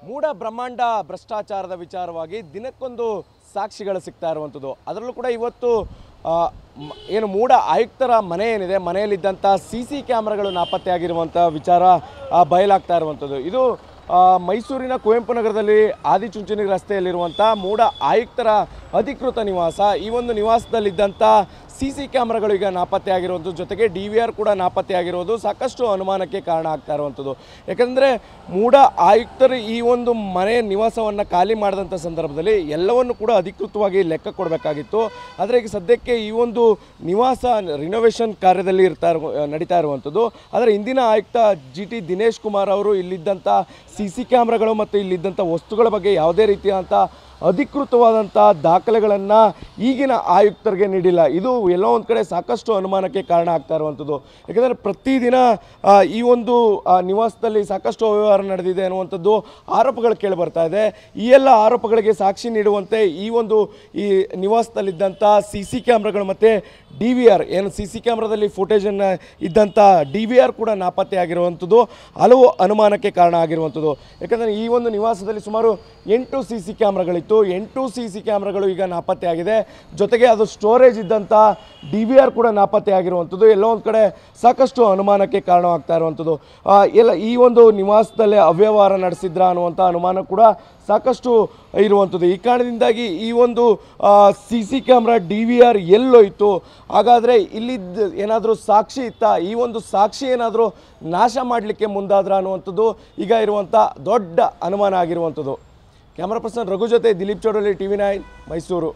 ಮೂಢ ಬ್ರಹ್ಮಾಂಡ ಭ್ರಷ್ಟಾಚಾರದ ವಿಚಾರವಾಗಿ ದಿನಕ್ಕೊಂದು ಸಾಕ್ಷಿಗಳು ಸಿಗ್ತಾ ಇರುವಂಥದ್ದು. ಅದರಲ್ಲೂ ಕೂಡ ಇವತ್ತು ಏನು ಮೂಢ ಆಯುಕ್ತರ ಮನೆ ಏನಿದೆ, ಮನೆಯಲ್ಲಿದ್ದಂಥ CC ಕ್ಯಾಮ್ರಾಗಳು ನಾಪತ್ತೆಯಾಗಿರುವಂಥ ವಿಚಾರ ಬಯಲಾಗ್ತಾ ಇರುವಂಥದ್ದು. ಇದು ಮೈಸೂರಿನ ಕುವೆಂಪು ನಗರದಲ್ಲಿ ಆದಿಚುಂಚನಗಿರಿ ರಸ್ತೆಯಲ್ಲಿರುವಂಥ ಮೂಢ ಆಯುಕ್ತರ ಅಧಿಕೃತ ನಿವಾಸ. ಈ ಒಂದು ನಿವಾಸದಲ್ಲಿದ್ದಂಥ CC ಕ್ಯಾಮ್ರಾಗಳು ಈಗ ನಾಪತ್ತೆಯಾಗಿರುವಂಥದ್ದು, ಜೊತೆಗೆ DVR ಕೂಡ ನಾಪತ್ತೆಯಾಗಿರೋದು ಸಾಕಷ್ಟು ಅನುಮಾನಕ್ಕೆ ಕಾರಣ ಆಗ್ತಾ ಇರುವಂಥದ್ದು. ಯಾಕಂದರೆ ಮೂಢ ಆಯುಕ್ತರು ಈ ಒಂದು ಮನೆ ನಿವಾಸವನ್ನು ಖಾಲಿ ಮಾಡಿದಂಥ ಸಂದರ್ಭದಲ್ಲಿ ಎಲ್ಲವನ್ನು ಕೂಡ ಅಧಿಕೃತವಾಗಿ ಲೆಕ್ಕ ಕೊಡಬೇಕಾಗಿತ್ತು. ಆದರೆ ಈಗ ಸದ್ಯಕ್ಕೆ ಈ ಒಂದು ನಿವಾಸ ರಿನೋವೇಷನ್ ಕಾರ್ಯದಲ್ಲಿ ನಡೀತಾ ಇರುವಂಥದ್ದು. ಆದರೆ ಇಂದಿನ ಆಯುಕ್ತ GT ದಿನೇಶ್ ಕುಮಾರ್ ಅವರು ಇಲ್ಲಿದ್ದಂಥ CC ಕ್ಯಾಮ್ರಾಗಳು ಮತ್ತು ಇಲ್ಲಿದ್ದಂಥ ವಸ್ತುಗಳ ಬಗ್ಗೆ ಯಾವುದೇ ರೀತಿಯಾದಂಥ ಅಧಿಕೃತವಾದಂಥ ದಾಖಲೆಗಳನ್ನು ಈಗಿನ ಆಯುಕ್ತರಿಗೆ ನೀಡಿಲ್ಲ. ಇದು ಎಲ್ಲೋ ಒಂದು ಕಡೆ ಸಾಕಷ್ಟು ಅನುಮಾನಕ್ಕೆ ಕಾರಣ ಆಗ್ತಾ ಇರುವಂಥದ್ದು. ಯಾಕೆಂದರೆ ಪ್ರತಿದಿನ ಈ ಒಂದು ನಿವಾಸದಲ್ಲಿ ಸಾಕಷ್ಟು ಅವ್ಯವಹಾರ ನಡೆದಿದೆ ಅನ್ನುವಂಥದ್ದು ಆರೋಪಗಳು ಕೇಳಿಬರ್ತಾ ಇದೆ. ಈ ಎಲ್ಲ ಆರೋಪಗಳಿಗೆ ಸಾಕ್ಷಿ ನೀಡುವಂತೆ ಈ ನಿವಾಸದಲ್ಲಿದ್ದಂಥ CC ಕ್ಯಾಮ್ರಾಗಳು ಮತ್ತು DVR ಏನು CC ಕ್ಯಾಮ್ರಾದಲ್ಲಿ ಫುಟೇಜನ್ನು ಇದ್ದಂಥ DVR ಕೂಡ ನಾಪತ್ತೆಯಾಗಿರುವಂಥದ್ದು ಹಲವು ಅನುಮಾನಕ್ಕೆ ಕಾರಣ ಆಗಿರುವಂಥದ್ದು. ಯಾಕಂದರೆ ಈ ಒಂದು ನಿವಾಸದಲ್ಲಿ ಸುಮಾರು 8 CC ಕ್ಯಾಮ್ರಾಗಳಿತ್ತು. 8 CC ಕ್ಯಾಮ್ರಾಗಳು ಈಗ ನಾಪತ್ತೆಯಾಗಿದೆ. ಜೊತೆಗೆ ಅದು ಸ್ಟೋರೇಜ್ ಇದ್ದಂಥ DVR ಕೂಡ ನಾಪತ್ತೆಯಾಗಿರುವಂಥದ್ದು ಎಲ್ಲೋ ಒಂದು ಕಡೆ ಸಾಕಷ್ಟು ಅನುಮಾನಕ್ಕೆ ಕಾರಣವಾಗ್ತಾ ಇರುವಂಥದ್ದು. ಈ ಒಂದು ನಿವಾಸದಲ್ಲೇ ಅವ್ಯವಹಾರ ನಡೆಸಿದ್ರ ಅನ್ನುವಂಥ ಅನುಮಾನ ಕೂಡ ಸಾಕಷ್ಟು ಇರುವಂಥದ್ದು. ಈ ಕಾರಣದಿಂದಾಗಿ ಈ ಒಂದು CC ಕ್ಯಾಮ್ರಾ DVR ಎಲ್ಲೋಯ್ತು, ಹಾಗಾದರೆ ಇಲ್ಲಿದ್ದ ಏನಾದರೂ ಸಾಕ್ಷಿ ಇತ್ತಾ, ಈ ಒಂದು ಸಾಕ್ಷಿ ಏನಾದರೂ ನಾಶ ಮಾಡಲಿಕ್ಕೆ ಮುಂದಾದ್ರ ಅನ್ನುವಂಥದ್ದು ಈಗ ಇರುವಂಥ ದೊಡ್ಡ ಅನುಮಾನ ಆಗಿರುವಂಥದ್ದು. ಕ್ಯಾಮರಾ ಪರ್ಸನ್ ರಘು ಜೊತೆ ದಿಲೀಪ್ ಚೌಡಳ್ಳಿ, TV9 ಮೈಸೂರು.